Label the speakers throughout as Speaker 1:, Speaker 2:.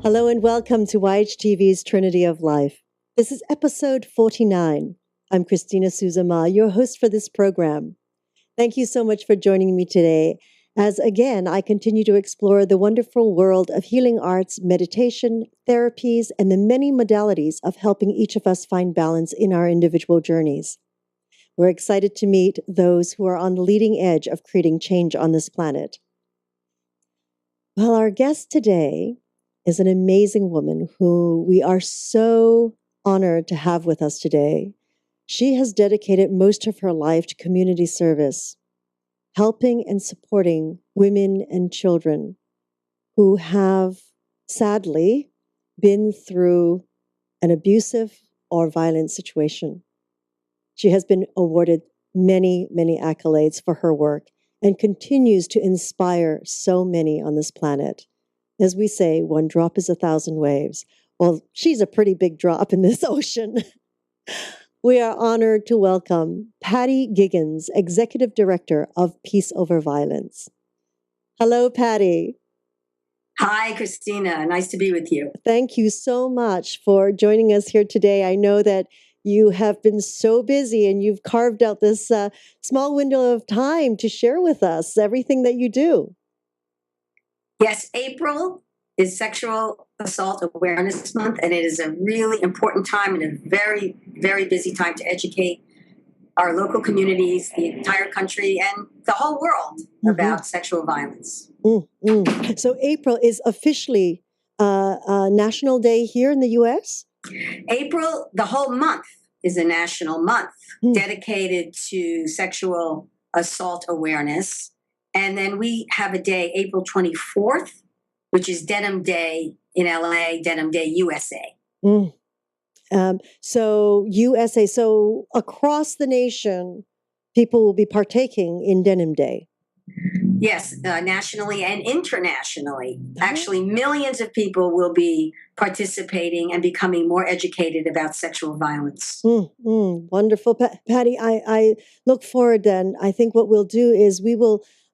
Speaker 1: Hello and welcome to YHTV's Trinity of Life. This is episode 49. I'm Christina Suzama, your host for this program. Thank you so much for joining me today as, again, I continue to explore the wonderful world of healing arts, meditation, therapies, and the many modalities of helping each of us find balance in our individual journeys. We're excited to meet those who are on the leading edge of creating change on this planet. Well, our guest today is an amazing woman who we are so honored to have with us today. She has dedicated most of her life to community service, helping and supporting women and children who have sadly been through an abusive or violent situation. She has been awarded many, many accolades for her work and continues to inspire so many on this planet. As we say, one drop is 1,000 waves. Well, she's a pretty big drop in this ocean. We are honored to welcome Patty Giggins, Executive Director of Peace Over Violence. Hello, Patty.
Speaker 2: Hi, Christina. Nice to be with you.
Speaker 1: Thank you so much for joining us here today. I know that you have been so busy and you've carved out this small window of time to share with us everything that you do.
Speaker 2: Yes, April is Sexual Assault Awareness Month, and it is a really important time and a very, very busy time to educate our local communities, the entire country, and the whole world about sexual violence.
Speaker 1: So April is officially National Day here in the U.S.?
Speaker 2: April, the whole month, is a national month dedicated to sexual assault awareness. And then we have a day, April 24th, which is Denim Day in LA, Denim Day USA.
Speaker 1: So USA, so across the nation, people will be partaking in Denim Day.
Speaker 2: Yes, nationally and internationally. Actually, millions of people will be participating and becoming more educated about sexual violence.
Speaker 1: Wonderful. Patty, I look forward then. I think what we'll do is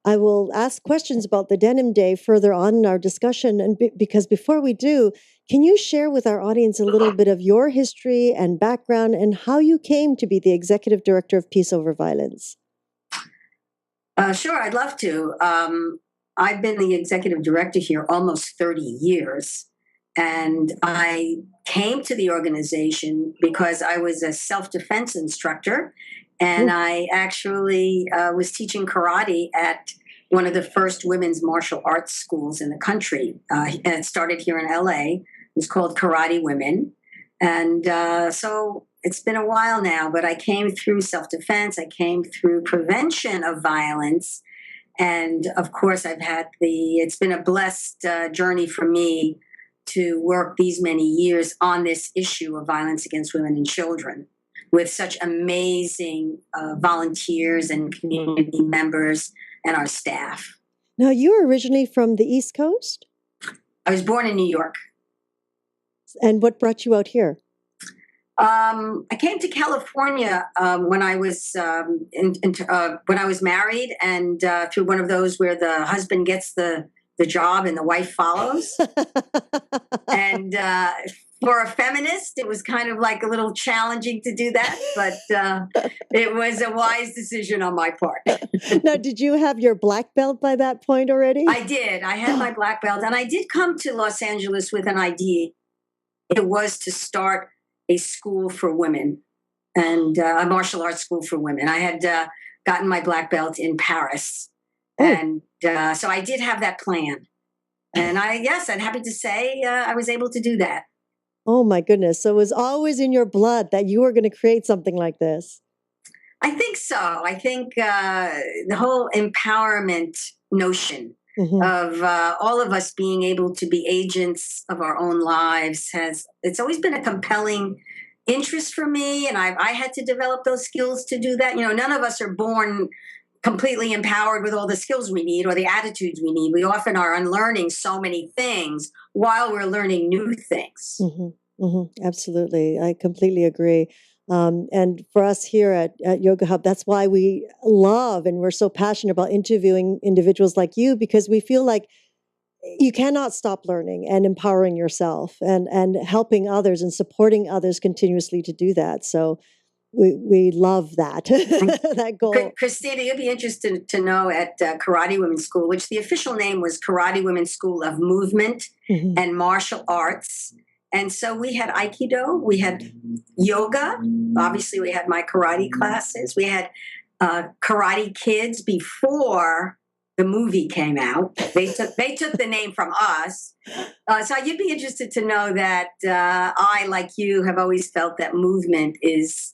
Speaker 1: I will ask questions about the Denim Day further on in our discussion. And because before we do, can you share with our audience a little bit of your history and background and how you came to be the Executive Director of Peace Over Violence?
Speaker 2: Sure, I'd love to. I've been the Executive Director here almost 30 years. And I came to the organization because I was a self-defense instructor. And I actually was teaching karate at one of the first women's martial arts schools in the country. It started here in LA. It was called Karate Women. And so it's been a while now, but I came through self-defense. I came through prevention of violence. And of course, it's been a blessed journey for me to work these many years on this issue of violence against women and children, with such amazing volunteers and community members and our staff.
Speaker 1: Now, you're originally from the East Coast?
Speaker 2: I was born in New York.
Speaker 1: And what brought you out here?
Speaker 2: I came to California when I was when I was married, and through one of those where the husband gets the job and the wife follows. And for a feminist, it was kind of like a little challenging to do that, but it was a wise decision on my part.
Speaker 1: Now, did you have your black belt by that point already?
Speaker 2: I did. I had my black belt, and I did come to Los Angeles with an idea. It was to start a school for women and a martial arts school for women. I had gotten my black belt in Paris. And so I did have that plan. And I'm happy to say I was able to do that.
Speaker 1: Oh, my goodness. So it was always in your blood that you were going to create something like this.
Speaker 2: I think so. I think the whole empowerment notion of all of us being able to be agents of our own lives it's always been a compelling interest for me. And I had to develop those skills to do that. You know, none of us are born completely empowered with all the skills we need or the attitudes we need. We often are unlearning so many things while we're learning new things.
Speaker 1: Absolutely. I completely agree. And for us here at Yoga Hub, that's why we love and we're so passionate about interviewing individuals like you, because we feel like you cannot stop learning and empowering yourself and helping others and supporting others continuously to do that. So we love that that goal.
Speaker 2: Christina, you'll be interested to know at Karate Women's School, which the official name was Karate Women's School of Movement and Martial Arts. And so we had Aikido, we had yoga, obviously we had my karate classes, we had Karate Kids before the movie came out. They took the name from us. So you'd be interested to know that I, like you, have always felt that movement is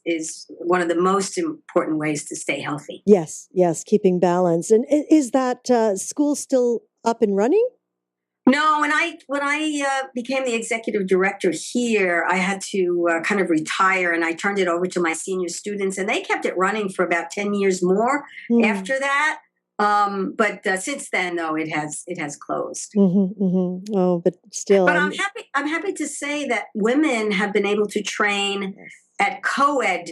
Speaker 2: one of the most important ways to stay healthy.
Speaker 1: Yes, keeping balance. And is that school still up and running?
Speaker 2: No, when I became the executive director here, I had to kind of retire, and I turned it over to my senior students, and they kept it running for about 10 years more after that. But since then, though, it has closed.
Speaker 1: Oh, but still.
Speaker 2: But I'm happy to say that women have been able to train at co-ed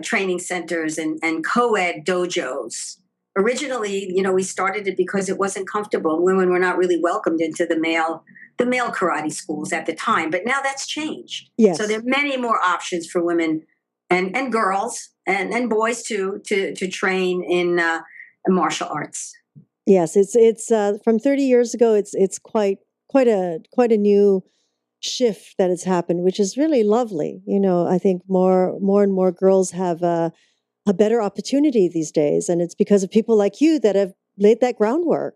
Speaker 2: training centers and co-ed dojos. Originally, we started it because it wasn't comfortable. Women were not really welcomed into the male karate schools at the time. But now that's changed.
Speaker 1: Yes.
Speaker 2: So there are many more options for women and girls and boys too to train in martial arts.
Speaker 1: Yes, it's from 30 years ago. It's quite a new shift that has happened, which is really lovely. I think more and more girls have a better opportunity these days, and it's because of people like you that have laid that groundwork.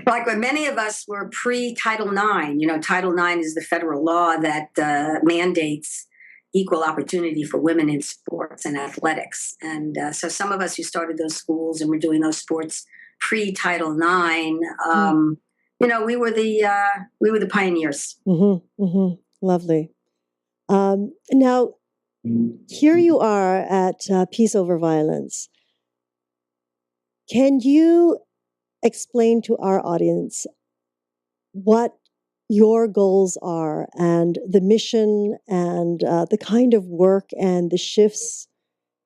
Speaker 2: Like when many of us were pre-Title IX. Title IX is the federal law that mandates equal opportunity for women in sports and athletics. And so some of us who started those schools and were doing those sports pre-Title IX, we were the pioneers.
Speaker 1: Lovely. Now, here you are at Peace Over Violence. Can you explain to our audience what your goals are and the mission and the kind of work and the shifts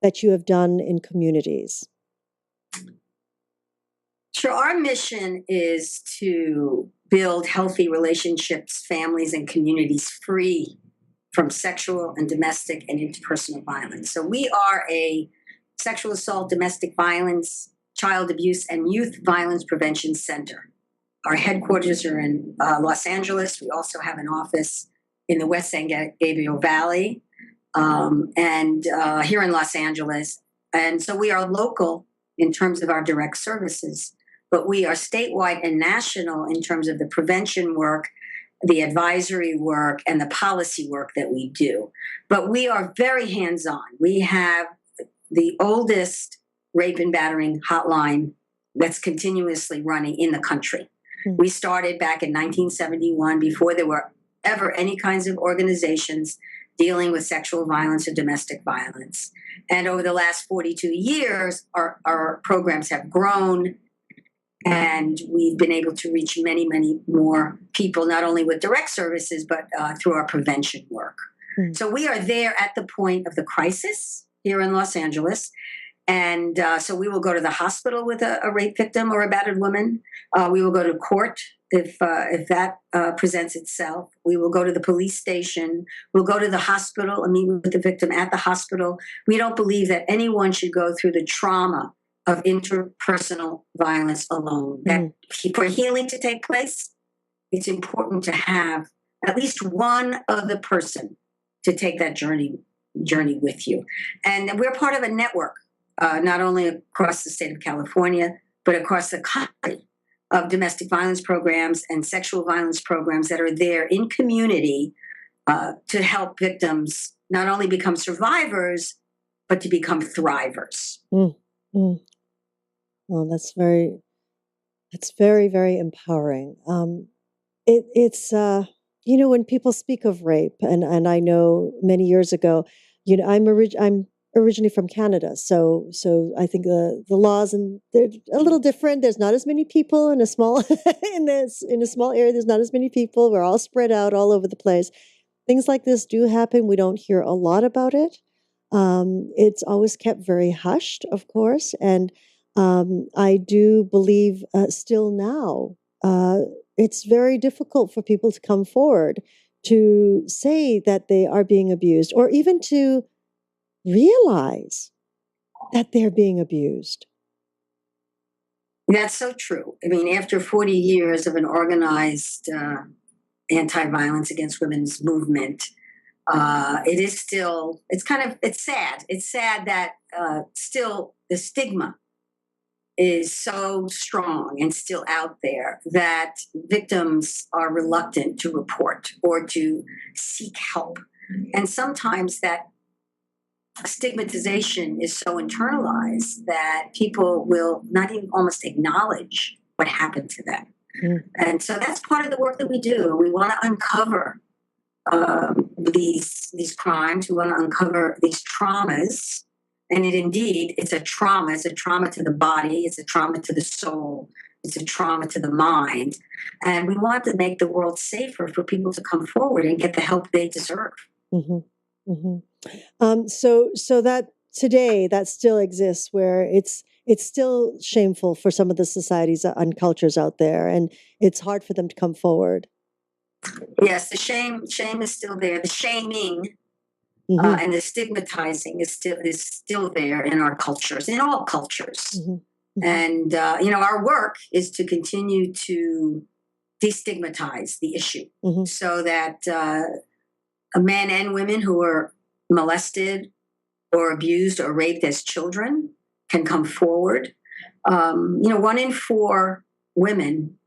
Speaker 1: that you have done in communities?
Speaker 2: Sure. Our mission is to build healthy relationships, families, and communities free from sexual and domestic and interpersonal violence. So we are a sexual assault, domestic violence, child abuse, and youth violence prevention center. Our headquarters are in Los Angeles. We also have an office in the West San Gabriel Valley and here in Los Angeles. And so we are local in terms of our direct services, but we are statewide and national in terms of the prevention work, the advisory work, and the policy work that we do. But we are very hands-on. We have the oldest rape and battering hotline that's continuously running in the country. We started back in 1971 before there were ever any kinds of organizations dealing with sexual violence or domestic violence. And over the last 42 years, our programs have grown, and we've been able to reach many, many more people, not only with direct services, but through our prevention work. So we are there at the point of the crisis here in Los Angeles. And so we will go to the hospital with a rape victim or a battered woman. We will go to court if that presents itself. We will go to the police station. We'll go to the hospital and meet with the victim at the hospital. We don't believe that anyone should go through the trauma of interpersonal violence alone. That for healing to take place, it's important to have at least one other person to take that journey with you. And we're part of a network, not only across the state of California, but across the country, of domestic violence programs and sexual violence programs that are there in community to help victims not only become survivors, but to become thrivers.
Speaker 1: Well, that's very, very empowering. It's when people speak of rape, and I know many years ago, I'm originally from Canada, so I think the laws, and they're a little different. There's not as many people in a small in a small area. There's not as many people. We're all spread out all over the place. Things like this do happen. We don't hear a lot about it. It's always kept very hushed, of course, and I do believe still now it's very difficult for people to come forward to say that they are being abused or even to realize that they're being abused.
Speaker 2: That's so true. I mean, after 40 years of an organized anti-violence against women's movement, it is still, it's sad. It's sad that still the stigma is so strong and still out there that victims are reluctant to report or to seek help. And sometimes that stigmatization is so internalized that people will not even almost acknowledge what happened to them. Mm. And so that's part of the work that we do. We want to uncover these crimes. We want to uncover these traumas. And it's a trauma. It's a trauma to the body. It's a trauma to the soul. It's a trauma to the mind. And we want to make the world safer for people to come forward and get the help they deserve.
Speaker 1: Mm-hmm. Mm-hmm. So that today that still exists, where it's still shameful for some of the societies and cultures out there, and it's hard for them to come forward.
Speaker 2: Yes, the shame is still there. The shaming and the stigmatizing is still there in our cultures, in all cultures. Mm-hmm. And our work is to continue to destigmatize the issue, so that men and women who are molested or abused or raped as children can come forward. 1 in 4 women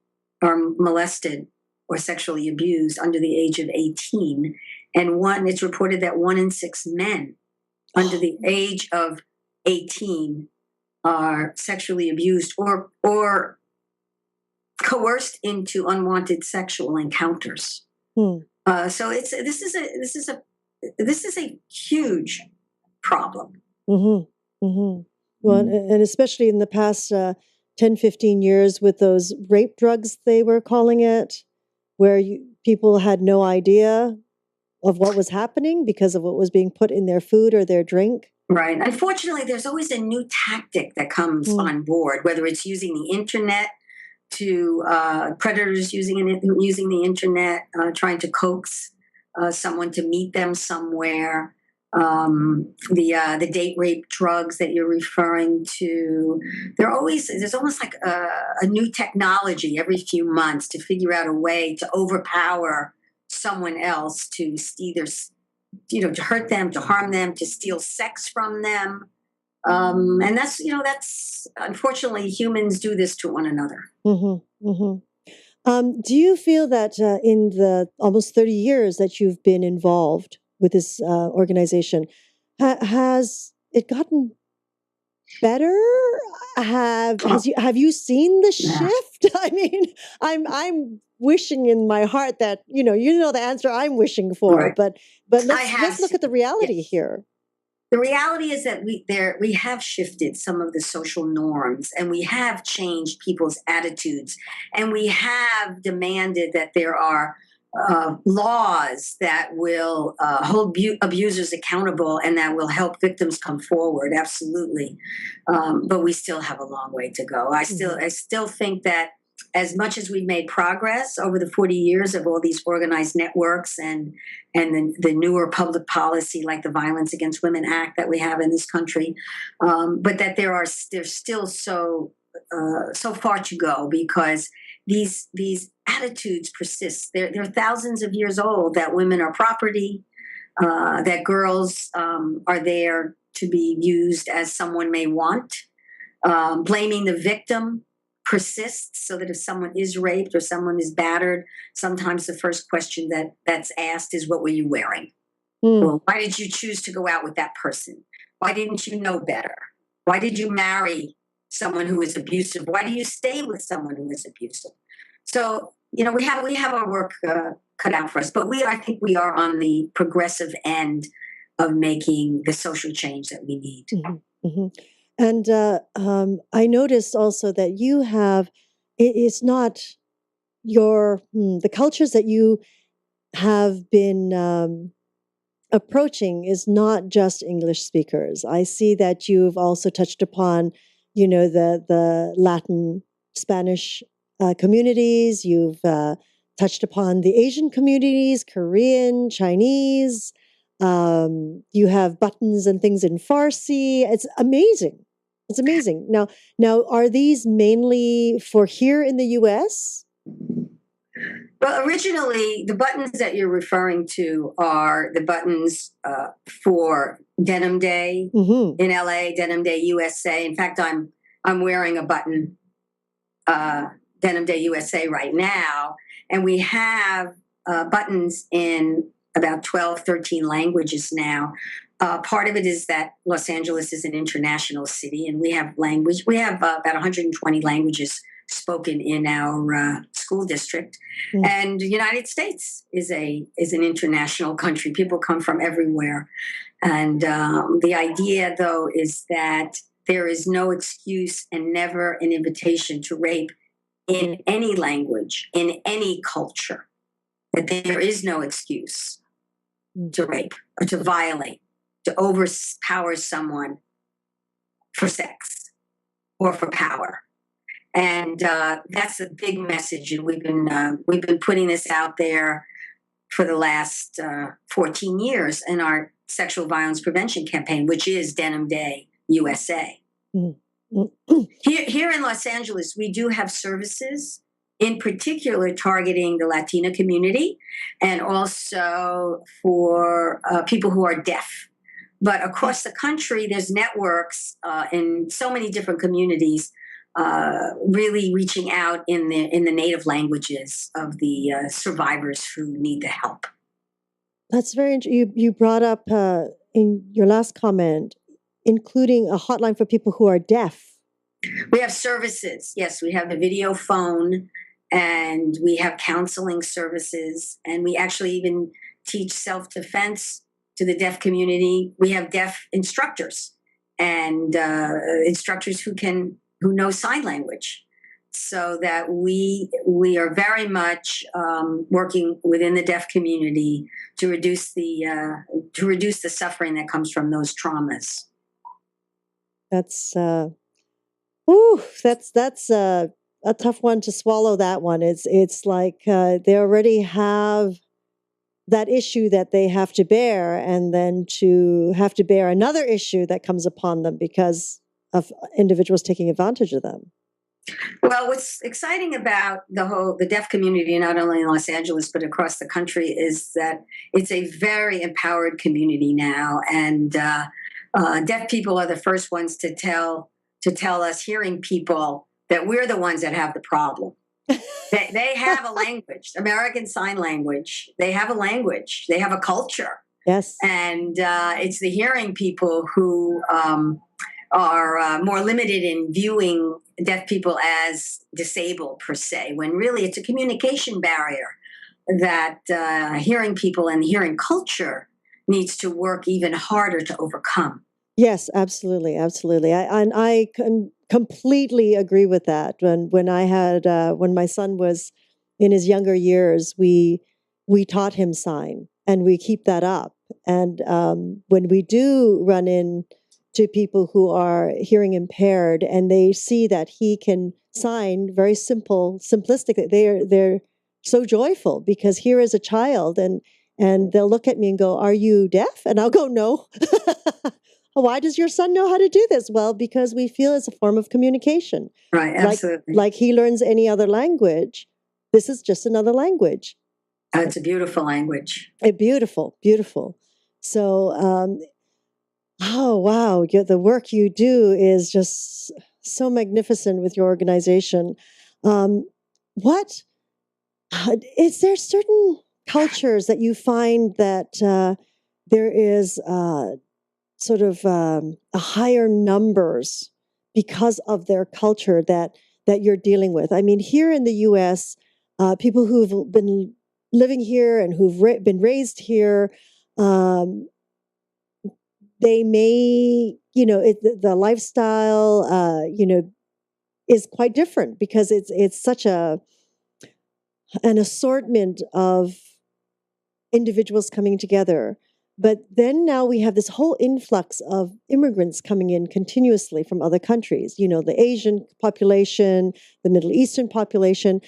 Speaker 2: are molested or sexually abused under the age of 18. And it's reported that 1 in 6 men under the age of 18 are sexually abused or coerced into unwanted sexual encounters. So this is a huge problem.
Speaker 1: Mm-hmm. Mm-hmm. Well, and especially in the past 10, 15 years with those rape drugs, they were calling it, where people had no idea of what was happening because of what was being put in their food or their drink.
Speaker 2: Right. Unfortunately, there's always a new tactic that comes on board, whether it's using the internet to predators using the internet, trying to coax someone to meet them somewhere. The date rape drugs that you're referring to, there's almost like a new technology every few months to figure out a way to overpower someone else, to either to hurt them, to harm them, to steal sex from them. And that's unfortunately, humans do this to one another.
Speaker 1: Mm-hmm, mm-hmm. Do you feel that in the almost 30 years that you've been involved with this organization, has it gotten better? Have you seen the shift? I mean, I'm wishing in my heart that you know the answer I'm wishing for, right. but let's look at the reality here.
Speaker 2: The reality is that we have shifted some of the social norms, and we have changed people's attitudes, and we have demanded that there are laws that will hold abusers accountable and that will help victims come forward. Absolutely, but we still have a long way to go. I still think that as much as we've made progress over the 40 years of all these organized networks and the newer public policy like the Violence Against Women Act that we have in this country, but that there's still so far to go, because these attitudes persist. They're thousands of years old, that women are property, that girls are there to be used as someone may want. Blaming the victim persists, so that if someone is raped or someone is battered, sometimes the first question that's asked is, what were you wearing? Well, why did you choose to go out with that person? Why didn't you know better? Why did you marry someone who is abusive? Why do you stay with someone who is abusive? So, we have our work cut out for us, but I think we are on the progressive end of making the social change that we need.
Speaker 1: Mm-hmm. Mm-hmm. And I noticed also that you have, it's not the cultures that you have been approaching is not just English speakers. I see that you've also touched upon the Latin Spanish communities. You've touched upon the Asian communities, Korean, Chinese. You have buttons and things in Farsi. It's amazing. It's amazing. Now, are these mainly for here in the U.S.?
Speaker 2: Well, originally, the buttons that you're referring to are the buttons for Denim Day in LA, Denim Day USA. In fact, I'm wearing a button, Denim Day USA right now, and we have buttons in about 12, 13 languages now. Part of it is that Los Angeles is an international city, and we have language. We have about 120 languages spoken in our school district, and the United States is an international country. People come from everywhere, and the idea, though, is that there is no excuse and never an invitation to rape in any language, in any culture. That there is no excuse to rape or to violate, to overpower someone for sex or for power. And that's a big message. And we've been putting this out there for the last 14 years in our sexual violence prevention campaign, which is Denim Day USA. Here in Los Angeles, we do have services, in particular targeting the Latina community and also for people who are deaf. But across the country, there's networks in so many different communities really reaching out in the native languages of the survivors who need the help.
Speaker 1: That's very interesting. You brought up in your last comment, including a hotline for people who are deaf.
Speaker 2: We have services. Yes, we have the video phone, and we have counseling services, and we actually even teach self-defense to the deaf community. We have deaf instructors and instructors who know sign language, so that we are very much working within the deaf community to reduce the suffering that comes from those traumas.
Speaker 1: That's a tough one to swallow. That one, it's like they already have that issue that they have to bear, and then to have to bear another issue that comes upon them because of individuals taking advantage of them.
Speaker 2: Well, what's exciting about the deaf community, not only in Los Angeles but across the country, is that it's a very empowered community now, and deaf people are the first ones to tell us hearing people that we're the ones that have the problem. They have a language, American Sign Language. They have a language. They have a culture.
Speaker 1: Yes,
Speaker 2: and it's the hearing people who are more limited in viewing deaf people as disabled per se, when really it's a communication barrier that hearing people and the hearing culture needs to work even harder to overcome.
Speaker 1: Yes, absolutely, absolutely. I completely agree with that. When my son was in his younger years, we taught him sign, and we keep that up. And when we do run in to people who are hearing impaired and they see that he can sign very simplistic, they're so joyful, because here is a child, and they'll look at me and go, "Are you deaf?" And I'll go, "No." Why does your son know how to do this? Well, because we feel it's a form of communication.
Speaker 2: Right, absolutely.
Speaker 1: Like he learns any other language. This is just another language.
Speaker 2: It's a beautiful language.
Speaker 1: Beautiful, beautiful. So, oh, wow. The work you do is just so magnificent with your organization. What is there certain cultures that you find that there is sort of a higher numbers because of their culture that you're dealing with? I mean, here in the U.S., people who've been living here and who've been raised here, they may, the lifestyle, is quite different, because it's such an assortment of individuals coming together. But then now we have this whole influx of immigrants coming in continuously from other countries, the Asian population, the Middle Eastern population.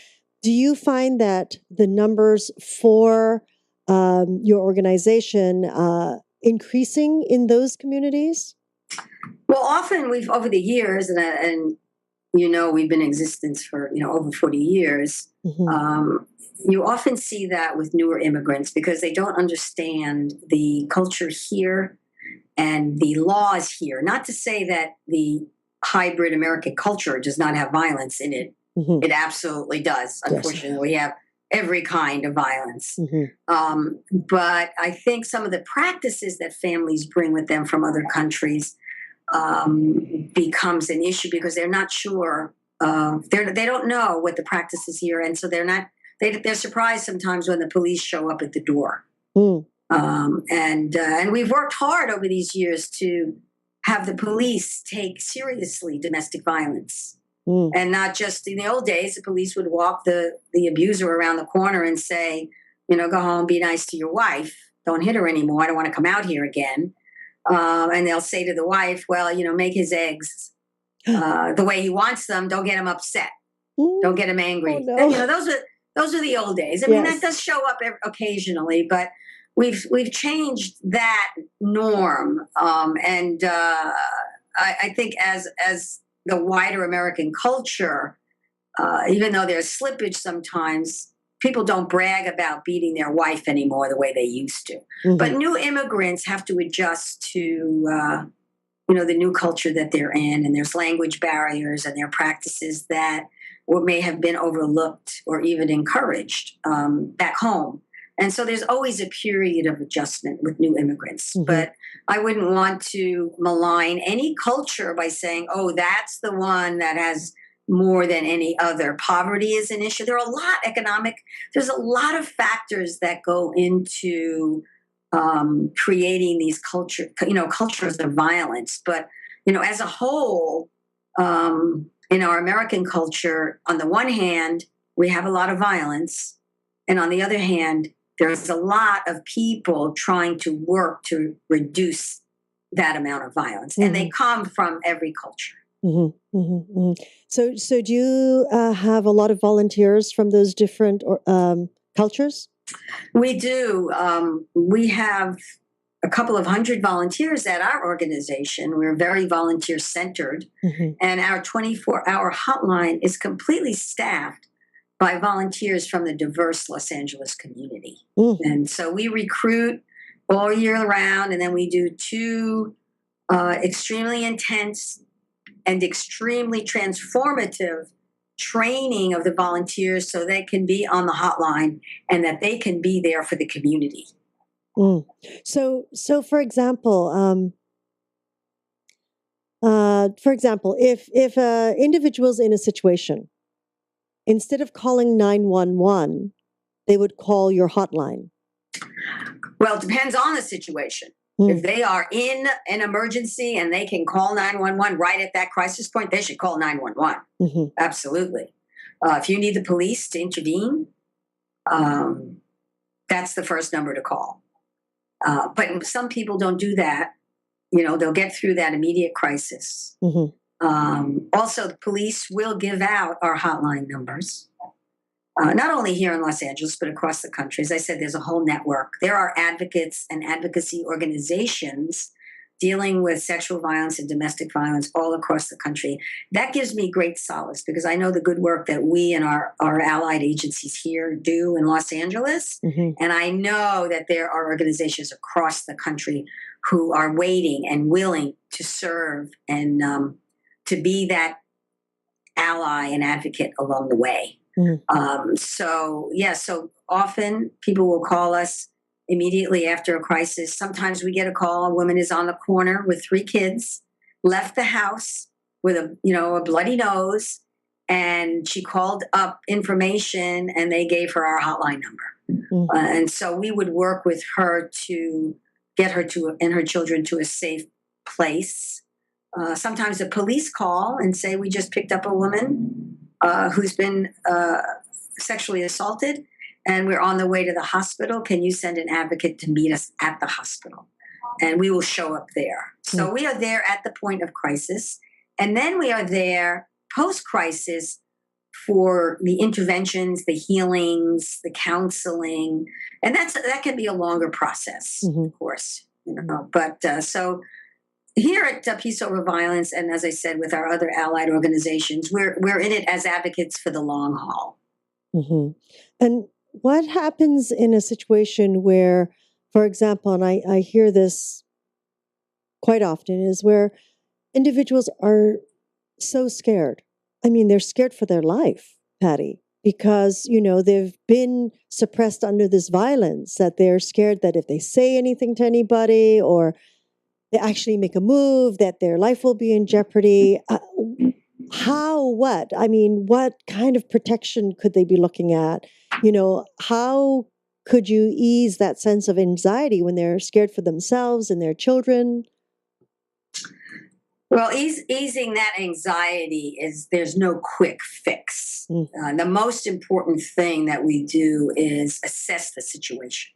Speaker 1: Do you find that the numbers for your organization increasing in those communities?
Speaker 2: Well, often we've over the years, and we've been in existence for over 40 years. You often see that with newer immigrants because they don't understand the culture here and the laws here. Not to say that the hybrid American culture does not have violence in it. It absolutely does. Unfortunately, we have every kind of violence. But I think some of the practices that families bring with them from other countries becomes an issue because they're not sure. They don't know what the practice is here, and so they're surprised sometimes when the police show up at the door. And we've worked hard over these years to have the police take seriously domestic violence. And not just in the old days, the police would walk the abuser around the corner and say, go home, be nice to your wife. Don't hit her anymore. I don't want to come out here again. And they'll say to the wife, well, make his eggs the way he wants them. Don't get him upset. Don't get him angry.
Speaker 1: Oh, no.
Speaker 2: Those are the old days. I mean, that does show up occasionally, but we've changed that norm. And I think as the wider American culture, even though there's slippage sometimes, people don't brag about beating their wife anymore the way they used to. But new immigrants have to adjust to, the new culture that they're in, and there's language barriers and there are practices that may have been overlooked or even encouraged back home. And so there's always a period of adjustment with new immigrants. But I wouldn't want to malign any culture by saying, oh, that's the one that has more than any other. Poverty is an issue. There are there's a lot of factors that go into creating these cultures of violence. But, as a whole, in our American culture, on the one hand, we have a lot of violence. And on the other hand, there's a lot of people trying to work to reduce that amount of violence. And they come from every culture.
Speaker 1: So do you have a lot of volunteers from those different cultures?
Speaker 2: We do. We have a couple of hundred volunteers at our organization. We're very volunteer centered. And our 24-hour hotline is completely staffed by volunteers from the diverse Los Angeles community. And so we recruit all year round, and then we do 2 extremely intense and extremely transformative training of the volunteers so they can be on the hotline and that they can be there for the community.
Speaker 1: So for example, if individuals in a situation, instead of calling 911, they would call your hotline.
Speaker 2: Well, it depends on the situation. If they are in an emergency and they can call 911 right at that crisis point, they should call 911. Absolutely. If you need the police to intervene, that's the first number to call. But some people don't do that. They'll get through that immediate crisis. Also, the police will give out our hotline numbers, not only here in Los Angeles, but across the country. As I said, there's a whole network. There are advocates and advocacy organizations dealing with sexual violence and domestic violence all across the country. That gives me great solace because I know the good work that we and our allied agencies here do in Los Angeles. And I know that there are organizations across the country who are waiting and willing to serve and to be that ally and advocate along the way. So often people will call us immediately after a crisis. Sometimes we get a call, a woman is on the corner with 3 kids, left the house with a bloody nose, and she called up information and they gave her our hotline number. And so we would work with her to get her and her children to a safe place. Sometimes the police call and say, we just picked up a woman who's been sexually assaulted, and we're on the way to the hospital. Can you send an advocate to meet us at the hospital? And we will show up there. So we are there at the point of crisis. And then we are there post-crisis for the interventions, the healings, the counseling. And that can be a longer process, of course. But so here at Peace Over Violence, and as I said, with our other allied organizations, we're in it as advocates for the long haul.
Speaker 1: And what happens in a situation where, for example, and I hear this quite often, is where individuals are so scared. I mean, they're scared for their life, Patty, because, they've been suppressed under this violence, that they're scared that if they say anything to anybody or they actually make a move, that their life will be in jeopardy. What? I mean, what kind of protection could they be looking at? How could you ease that sense of anxiety when they're scared for themselves and their children?
Speaker 2: Well, easing that anxiety there's no quick fix. The most important thing that we do is assess the situation.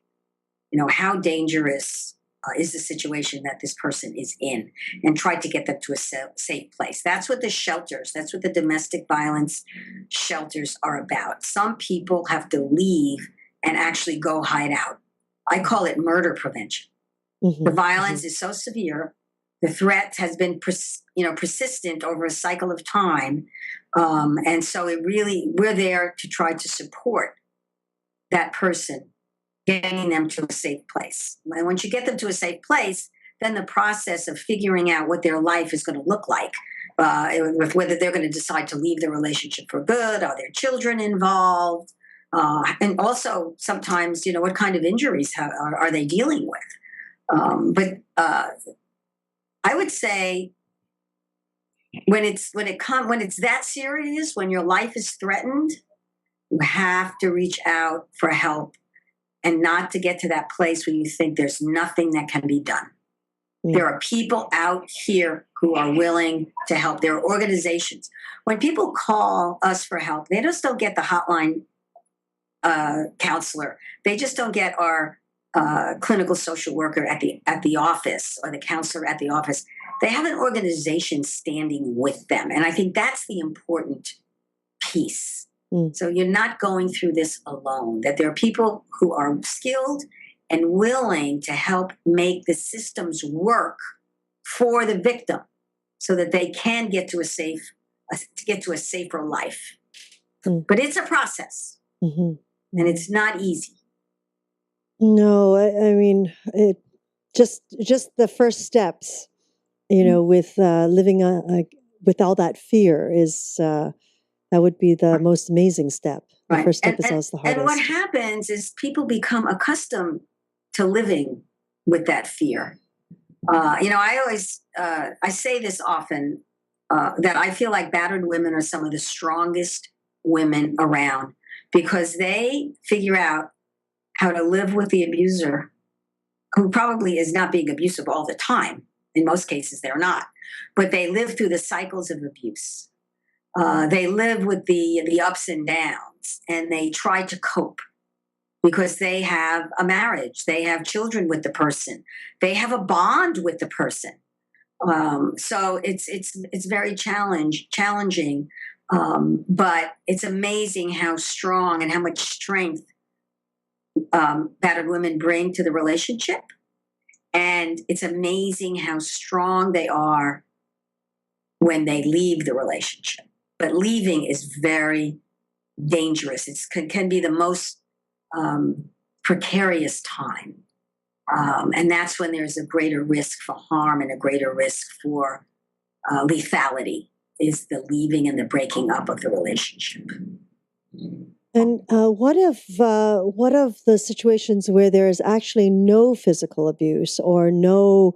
Speaker 2: How dangerous is the situation that this person is in, and try to get them to a safe place. That's what the domestic violence shelters are about. Some people have to leave and actually go hide out. I call it murder prevention. The violence is so severe. The threat has been, persistent over a cycle of time. And so we're there to try to support that person, getting them to a safe place. And once you get them to a safe place, then the process of figuring out what their life is going to look like, whether they're going to decide to leave the relationship for good, are there children involved? And also sometimes, what kind of injuries are they dealing with? But I would say when it's that serious, when your life is threatened, you have to reach out for help, and not to get to that place where you think there's nothing that can be done. There are people out here who are willing to help. There are organizations. When people call us for help, they just don't get the hotline counselor. They just don't get our clinical social worker at the office, or the counselor at the office. They have an organization standing with them. And I think that's the important piece. So you're not going through this alone, that there are people who are skilled and willing to help make the systems work for the victim so that they can get to a safer life. But it's a process, and it's not easy.
Speaker 1: No, I mean, it just the first steps, with living with all that fear is that would be the most amazing step. The first step is always the hardest.
Speaker 2: And what happens is people become accustomed to living with that fear. I always I say this often, that I feel like battered women are some of the strongest women around, because they figure out how to live with the abuser, who probably is not being abusive all the time. In most cases, they're not. But they live through the cycles of abuse. They live with the ups and downs, and they try to cope because they have a marriage, they have children with the person, they have a bond with the person. So it's very challenging, but it's amazing how strong and how much strength battered women bring to the relationship, and it's amazing how strong they are when they leave the relationship. But leaving is very dangerous. It can be the most precarious time. And that's when there's a greater risk for harm and a greater risk for lethality, is the leaving and the breaking up of the relationship.
Speaker 1: And what of the situations where there is actually no physical abuse, or no,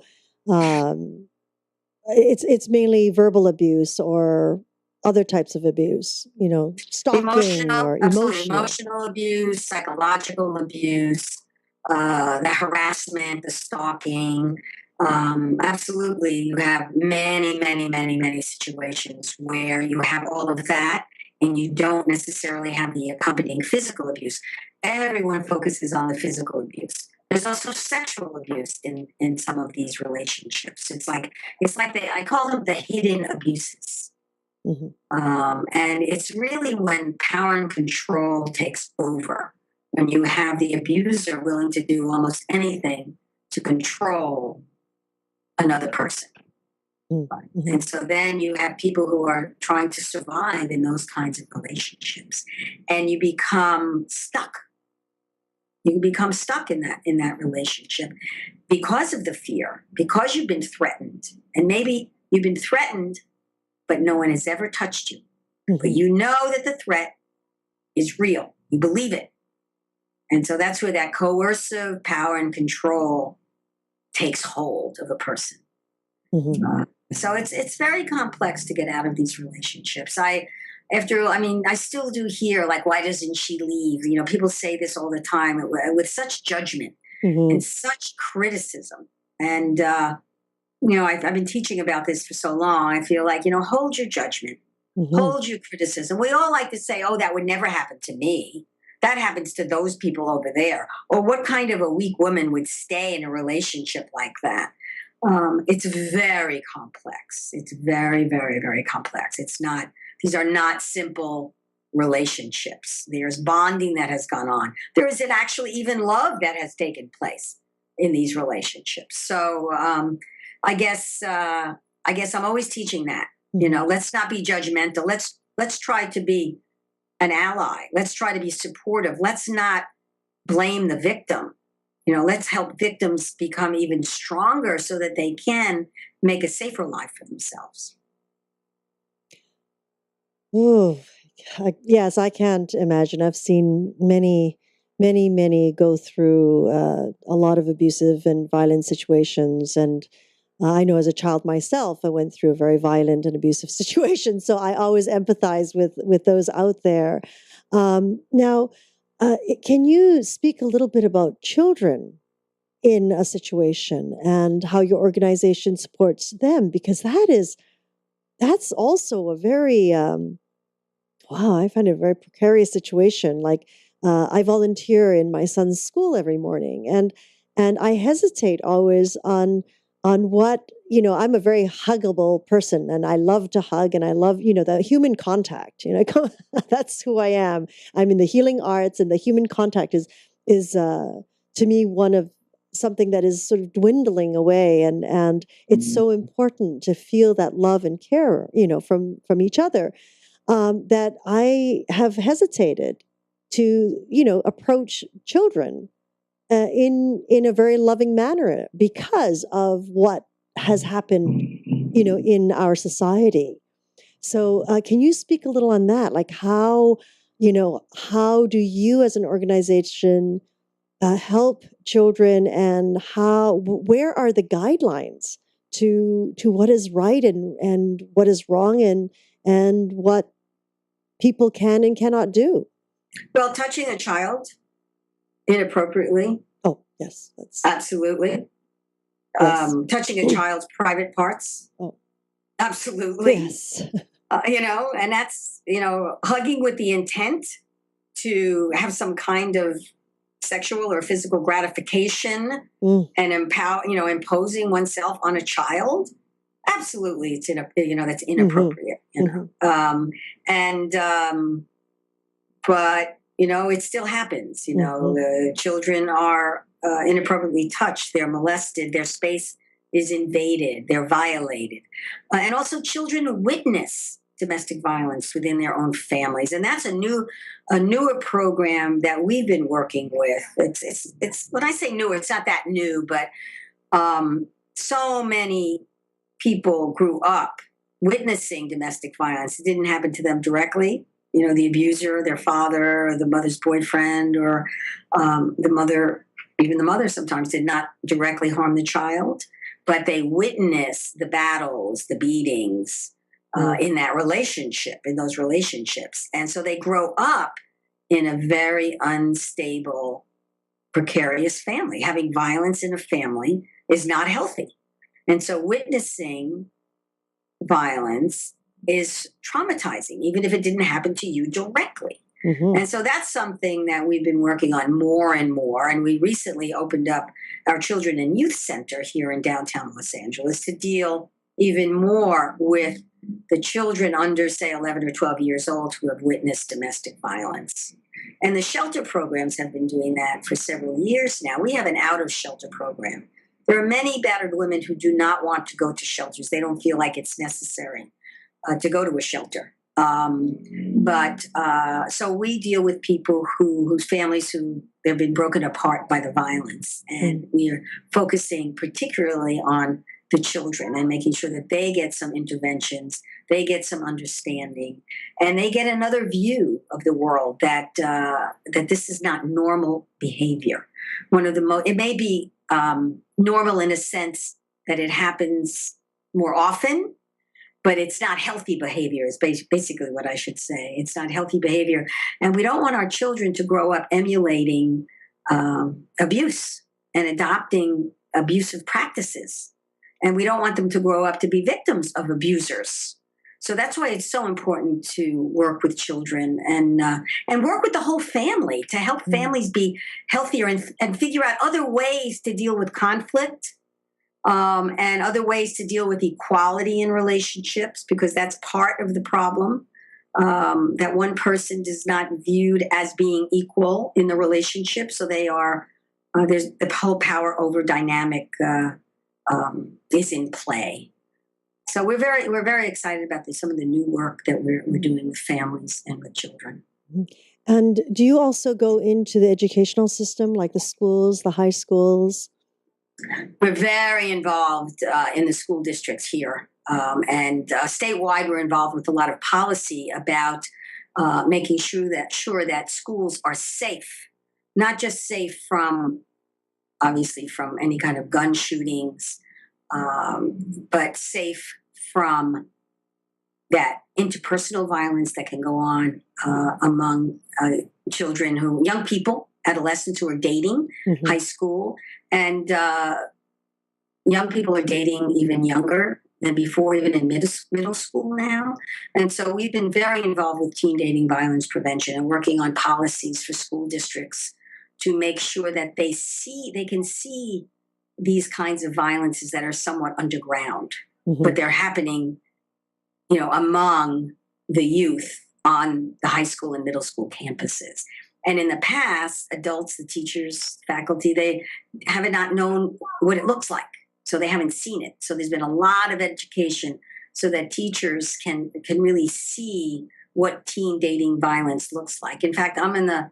Speaker 1: it's mainly verbal abuse or other types of abuse, stalking or
Speaker 2: emotional abuse, psychological abuse, the harassment, the stalking. Absolutely, you have many, many, many, many situations where you have all of that, and you don't necessarily have the accompanying physical abuse. everyone focuses on the physical abuse. There's also sexual abuse in some of these relationships. I call them the hidden abuses.
Speaker 1: Hmm.
Speaker 2: And it's really when power and control takes over, when you have the abuser willing to do almost anything to control another person.
Speaker 1: Mm-hmm.
Speaker 2: And so then you have people who are trying to survive in those kinds of relationships, and you become stuck. You become stuck in that relationship because of the fear, because you've been threatened, and maybe you've been threatened, but no one has ever touched you. But
Speaker 1: Mm-hmm.
Speaker 2: you know that the threat is real. You believe it, and so that's where that coercive power and control takes hold of a person.
Speaker 1: Mm-hmm.
Speaker 2: So it's very complex to get out of these relationships. I still do hear, like, why doesn't she leave? You know, people say this all the time with such judgment
Speaker 1: Mm-hmm.
Speaker 2: and such criticism. And I've been teaching about this for so long. I feel like, hold your judgment,
Speaker 1: Mm-hmm.
Speaker 2: hold your criticism. We all like to say, "Oh, that would never happen to me. That happens to those people over there." Or what kind of a weak woman would stay in a relationship like that? It's very complex. It's very, very, very complex. These are not simple relationships. There's bonding that has gone on. There is actually even love that has taken place in these relationships. So I guess I'm always teaching that. Let's not be judgmental. Let's try to be an ally. Let's try to be supportive. Let's not blame the victim. Let's help victims become even stronger so that they can make a safer life for themselves.
Speaker 1: Ooh, yes, I can't imagine. I've seen many, many, many go through a lot of abusive and violent situations, and I know as a child myself, I went through a very violent and abusive situation. So I always empathize with those out there. Now, can you speak a little bit about children in a situation and how your organization supports them? Because that's also a very wow, I find it a very precarious situation. Like, I volunteer in my son's school every morning, and I hesitate always on what I'm a very huggable person, and I love to hug, and I love the human contact. That's who I am. I'm in the healing arts, and the human contact is to me one of something that is sort of dwindling away, and it's so important to feel that love and care, from each other, that I have hesitated to, approach children in a very loving manner because of what has happened, in our society. So, can you speak a little on that? Like how do you as an organization help children, and where are the guidelines to what is right and what is wrong, and what people can and cannot do?
Speaker 2: Well, touching a child inappropriately,
Speaker 1: Oh, yes, that's
Speaker 2: absolutely.
Speaker 1: yes.
Speaker 2: Touching a child's private parts,
Speaker 1: Oh,
Speaker 2: absolutely.
Speaker 1: yes.
Speaker 2: And that's, hugging with the intent to have some kind of sexual or physical gratification
Speaker 1: Mm,
Speaker 2: and imposing oneself on a child. Absolutely. That's
Speaker 1: mhm,
Speaker 2: inappropriate,
Speaker 1: mhm,
Speaker 2: and, but, it still happens,
Speaker 1: mhm,
Speaker 2: children are inappropriately touched, they're molested, their space is invaded, they're violated. And also children witness domestic violence within their own families. And that's a newer program that we've been working with. It's when I say newer, it's not that new, but so many people grew up witnessing domestic violence. It didn't happen to them directly. The abuser, their father, or the mother's boyfriend, or the mother, even the mother sometimes did not directly harm the child, but they witnessed the battles, the beatings
Speaker 1: mm,
Speaker 2: in that relationship, in those relationships. And so they grow up in a very unstable, precarious family. Having violence in a family is not healthy. And so witnessing violence is traumatizing, even if it didn't happen to you directly.
Speaker 1: Mm-hmm.
Speaker 2: And so that's something that we've been working on more and more. And we recently opened up our Children and Youth Center here in downtown Los Angeles to deal even more with the children under, say, 11 or 12 years old who have witnessed domestic violence. And the shelter programs have been doing that for several years now. We have an out-of-shelter program. There are many battered women who do not want to go to shelters. They don't feel like it's necessary to go to a shelter. So we deal with people whose families who have been broken apart by the violence, and we are focusing particularly on the children and making sure that they get some interventions, they get some understanding, and they get another view of the world that this is not normal behavior. It may be normal in a sense that it happens more often, but it's not healthy behavior is basically what I should say. It's not healthy behavior. And we don't want our children to grow up emulating abuse and adopting abusive practices. And we don't want them to grow up to be victims of abusers. So that's why it's so important to work with children and work with the whole family to help families be healthier and figure out other ways to deal with conflict. And other ways to deal with equality in relationships, because that's part of the problem, that one person is not viewed as being equal in the relationship. So they are, there's the whole power over dynamic is in play. So we're very excited about some of the new work that we're doing with families and with children.
Speaker 1: And do you also go into the educational system, like the schools, the high schools?
Speaker 2: We're very involved in the school districts here. And statewide, we're involved with a lot of policy about making sure that schools are safe, not just safe obviously from any kind of gun shootings, but safe from that interpersonal violence that can go on among young people, adolescents who are dating, high school, and young people are dating even younger than before, even in middle school now. And so we've been very involved with teen dating violence prevention and working on policies for school districts to make sure that they can see these kinds of violences that are somewhat underground, but they're happening, among the youth on the high school and middle school campuses. And in the past, adults, the teachers, faculty, they have not known what it looks like. So they haven't seen it. So there's been a lot of education so that teachers can really see what teen dating violence looks like. In fact, I'm in the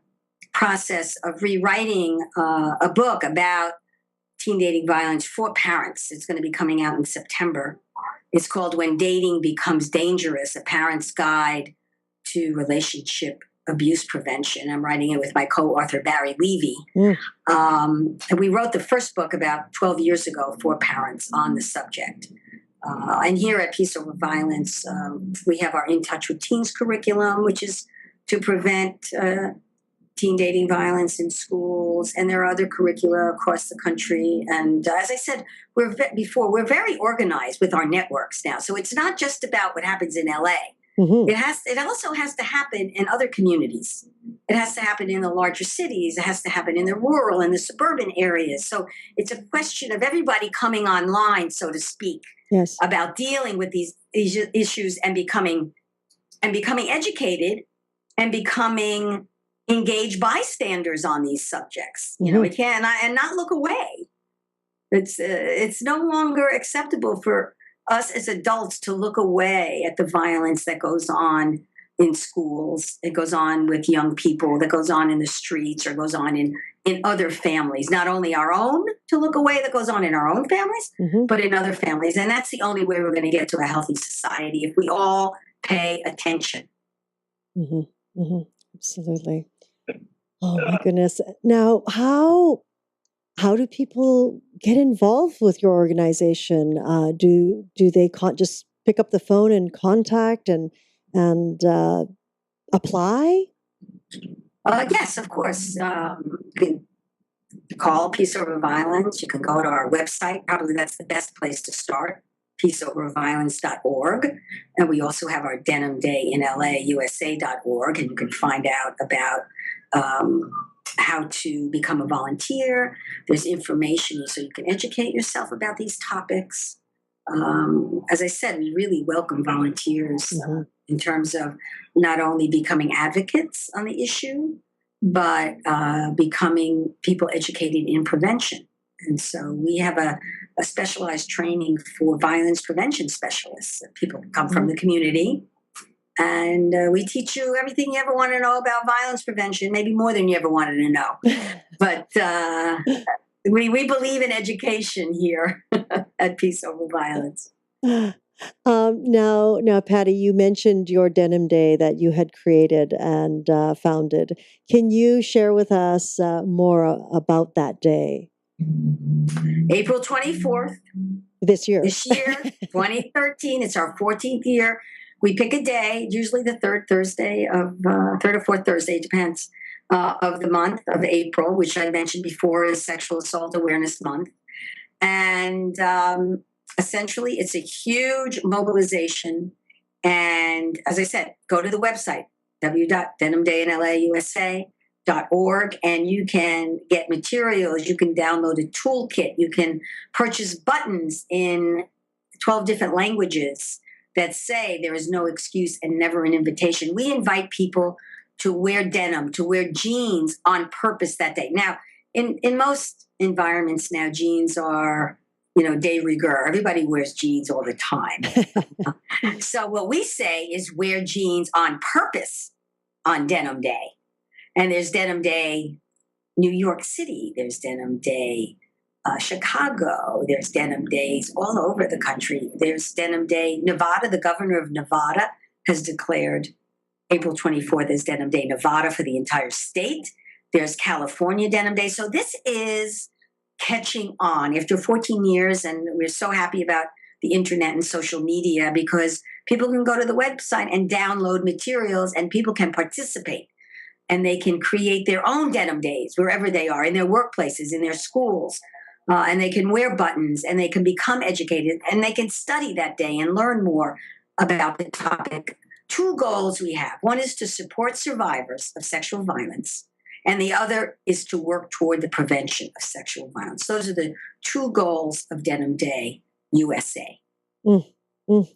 Speaker 2: process of rewriting a book about teen dating violence for parents. It's going to be coming out in September. It's called When Dating Becomes Dangerous, A Parent's Guide to Relationship Abuse Prevention. I'm writing it with my co-author, Barry Levy. And we wrote the first book about 12 years ago for parents on the subject. And here at Peace Over Violence, we have our In Touch with Teens curriculum, which is to prevent teen dating violence in schools. And there are other curricula across the country. And as I said we're very organized with our networks now. So it's not just about what happens in LA. It also has to happen in other communities. It has to happen in the larger cities. It has to happen in the rural and the suburban areas. So it's a question of everybody coming online, so to speak, about dealing with these issues and becoming educated and becoming engaged bystanders on these subjects. We can and not look away. It's no longer acceptable for us as adults to look away at the violence that goes on in schools, it goes on with young people, that goes on in the streets, or goes on in other families, not only our own to look away that goes on in our own families, but in other families. And that's the only way we're going to get to a healthy society, if we all pay attention.
Speaker 1: Absolutely. Oh my goodness. Now, how do people get involved with your organization? Do they just pick up the phone and contact and apply?
Speaker 2: Yes, of course. You can call Peace Over Violence. You can go to our website. Probably that's the best place to start, peaceoverviolence.org. And we also have our Denim Day in LA, USA.org. And you can find out about how to become a volunteer. There's information so you can educate yourself about these topics. As I said, we really welcome volunteers in terms of not only becoming advocates on the issue, but becoming people educated in prevention. And so we have a specialized training for violence prevention specialists. People come from the community, and we teach you everything you ever want to know about violence prevention, maybe more than you ever wanted to know. But we believe in education here at Peace Over Violence.
Speaker 1: Now, Patty, you mentioned your Denim Day that you had created and founded. Can you share with us more about that day?
Speaker 2: April 24th.
Speaker 1: This year,
Speaker 2: 2013. It's our 14th year. We pick a day, usually the third or fourth Thursday, depends, of the month of April, which I mentioned before is Sexual Assault Awareness Month. And essentially, it's a huge mobilization. And as I said, go to the website, www.denimdayinlausa.org, and you can get materials. You can download a toolkit. You can purchase buttons in 12 different languages that say there is no excuse and never an invitation. We invite people to wear denim, to wear jeans on purpose that day. Now, in most environments now, jeans are, de rigueur. Everybody wears jeans all the time. So what we say is wear jeans on purpose on Denim Day. And there's Denim Day New York City. There's Denim Day Chicago. There's Denim Days all over the country. There's Denim Day Nevada. The governor of Nevada has declared April 24th as Denim Day Nevada for the entire state. There's California Denim Day. So this is catching on after 14 years, and we're so happy about the internet and social media because people can go to the website and download materials, and people can participate, and they can create their own denim days wherever they are, in their workplaces, in their schools, and they can wear buttons, and they can become educated, and they can study that day and learn more about the topic. Two goals we have. One is to support survivors of sexual violence, and the other is to work toward the prevention of sexual violence. Those are the two goals of Denim Day USA.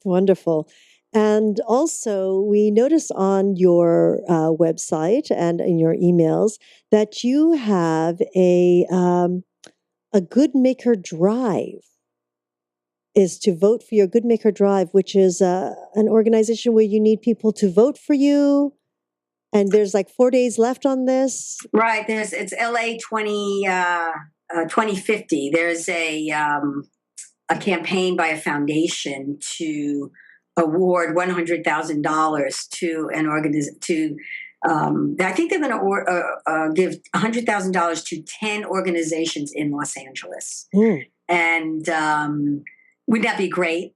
Speaker 1: Wonderful. And also, we notice on your website and in your emails that you have a Good Maker Drive. Is to vote for your Good Maker Drive, which is an organization where you need people to vote for you. And there's like 4 days left on this.
Speaker 2: Right. It's LA 2050. There's a campaign by a foundation to award $100,000 to an organization. I think they're going to give $100,000 to 10 organizations in Los Angeles. And wouldn't that be great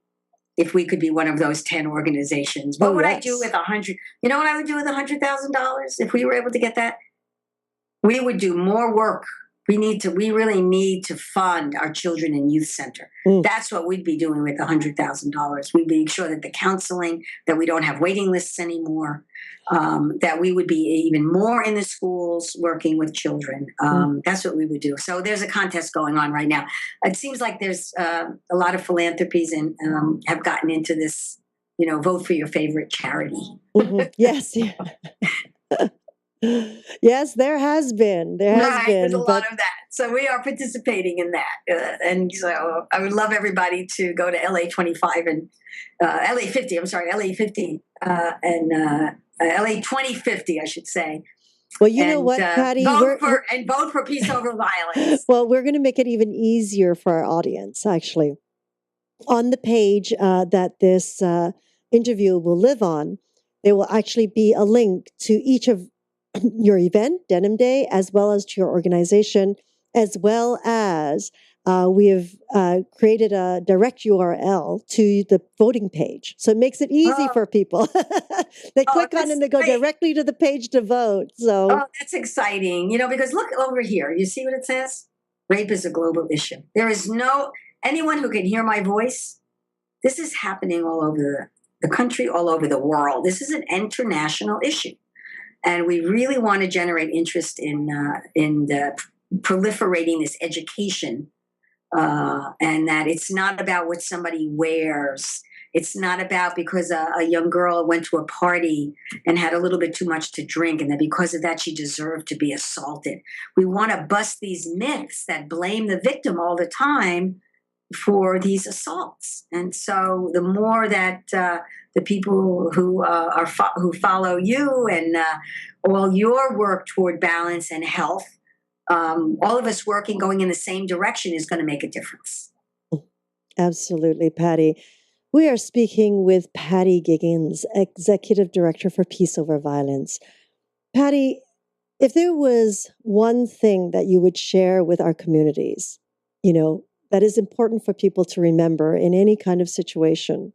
Speaker 2: if we could be one of those 10 organizations? What would I do with $100,000? You know what I would do with $100,000 if we were able to get that? We would do more work. We really need to fund our children and youth center. That's what we'd be doing with $100,000. We'd be sure that the counseling, that we don't have waiting lists anymore, that we would be even more in the schools working with children. That's what we would do. So there's a contest going on right now. It seems like there's a lot of philanthropies and have gotten into this, vote for your favorite charity.
Speaker 1: Yes. Yes, there has been.
Speaker 2: There's a lot of that. So we are participating in that. And so I would love everybody to go to LA 25 and LA 50, and LA 2050, I should say.
Speaker 1: Well, you know what, Patty?
Speaker 2: Vote for Peace Over Violence.
Speaker 1: Well, we're going to make it even easier for our audience, actually. On the page that this interview will live on, there will actually be a link to each of your event, Denim Day, as well as to your organization, as well as we have created a direct URL to the voting page. So it makes it easy for people. They click on and they go directly to the page to vote. So
Speaker 2: that's exciting. Because look over here. You see what it says? Rape is a global issue. There is anyone who can hear my voice This is happening all over the country, all over the world. This is an international issue. And we really want to generate interest in the proliferating this education, and that it's not about what somebody wears. It's not about because a young girl went to a party and had a little bit too much to drink, and that because of that she deserved to be assaulted. We want to bust these myths that blame the victim all the time for these assaults. And so the more that the people who who follow you and all your work toward balance and health, all of us working, going in the same direction is going to make a difference.
Speaker 1: Absolutely, Patty. We are speaking with Patty Giggins, Executive Director for Peace Over Violence. Patty, if there was one thing that you would share with our communities, that is important for people to remember in any kind of situation,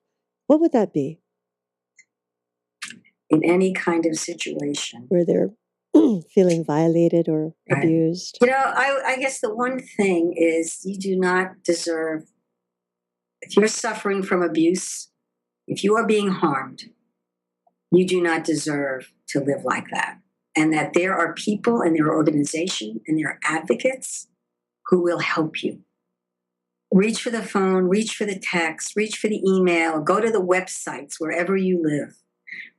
Speaker 1: what would that be?
Speaker 2: In any kind of situation
Speaker 1: where they're feeling violated or abused?
Speaker 2: I guess the one thing is you do not deserve, if you're suffering from abuse, if you are being harmed, you do not deserve to live like that. And that there are people and there are organizations and there are advocates who will help you. Reach for the phone, reach for the text, reach for the email, go to the websites wherever you live.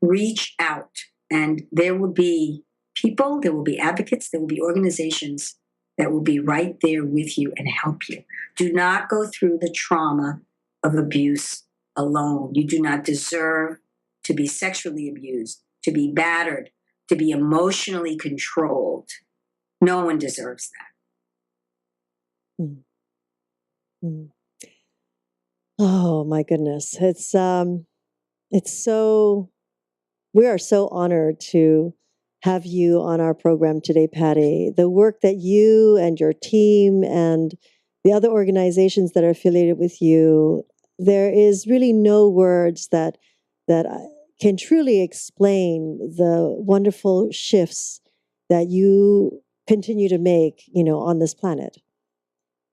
Speaker 2: Reach out, and there will be people, there will be advocates, there will be organizations that will be right there with you and help you. Do not go through the trauma of abuse alone. You do not deserve to be sexually abused, to be battered, to be emotionally controlled. No one deserves that.
Speaker 1: Mm. Oh my goodness. It's so, we are so honored to have you on our program today, Patty. The work that you and your team and the other organizations that are affiliated with you, there is really no words that can truly explain the wonderful shifts that you continue to make, on this planet.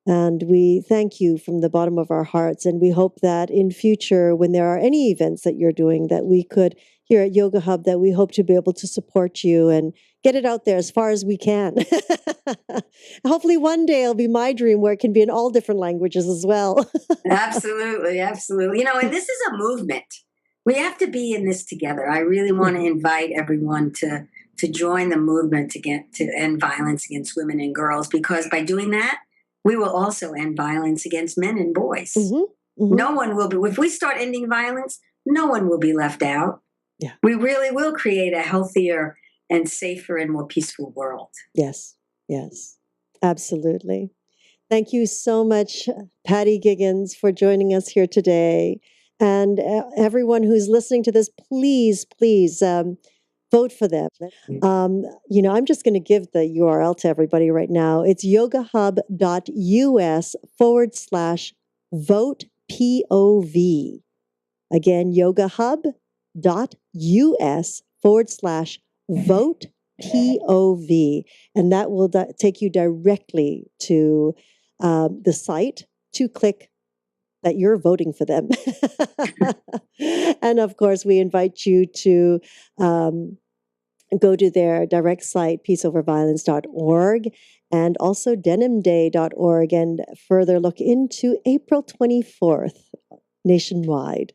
Speaker 1: And we thank you from the bottom of our hearts. And we hope that in future, when there are any events that you're doing, that we could, here at Yoga Hub, that we hope to be able to support you and get it out there as far as we can. Hopefully one day it'll be my dream where it can be in all different languages as well.
Speaker 2: Absolutely, absolutely. And this is a movement. We have to be in this together. I really want to invite everyone to join the movement to end violence against women and girls, because by doing that, we will also end violence against men and boys. Mm-hmm, mm-hmm. No one will be, if we start ending violence, no one will be left out. Yeah. We really will create a healthier and safer and more peaceful world.
Speaker 1: Yes, yes, absolutely. Thank you so much, Patty Giggins, for joining us here today. And everyone who's listening to this, please, vote for them. I'm just going to give the URL to everybody right now. It's yogahub.us/vote POV. Again, yogahub.us/vote POV. And that will take you directly to the site to click that you're voting for them. And of course, we invite you to go to their direct site, peaceoverviolence.org, and also denimday.org, and further look into April 24th nationwide.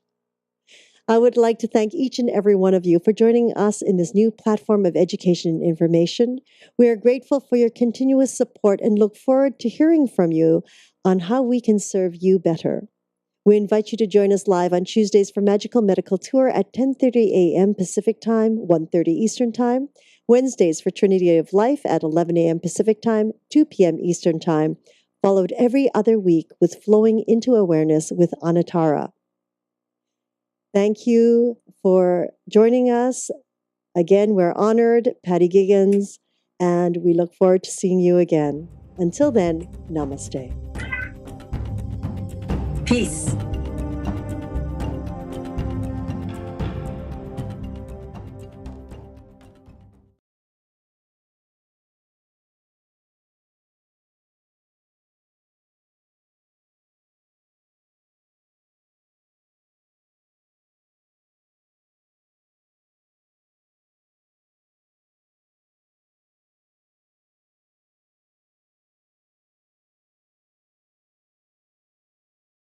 Speaker 1: I would like to thank each and every one of you for joining us in this new platform of education and information. We are grateful for your continuous support and look forward to hearing from you on how we can serve you better. We invite you to join us live on Tuesdays for Magical Medical Tour at 10:30 a.m. Pacific Time, 1:30 Eastern Time. Wednesdays for Trinity of Life at 11 a.m. Pacific Time, 2 p.m. Eastern Time. Followed every other week with Flowing into Awareness with Anatara. Thank you for joining us. Again, we're honored, Patty Giggins, and we look forward to seeing you again. Until then, namaste.
Speaker 2: Peace.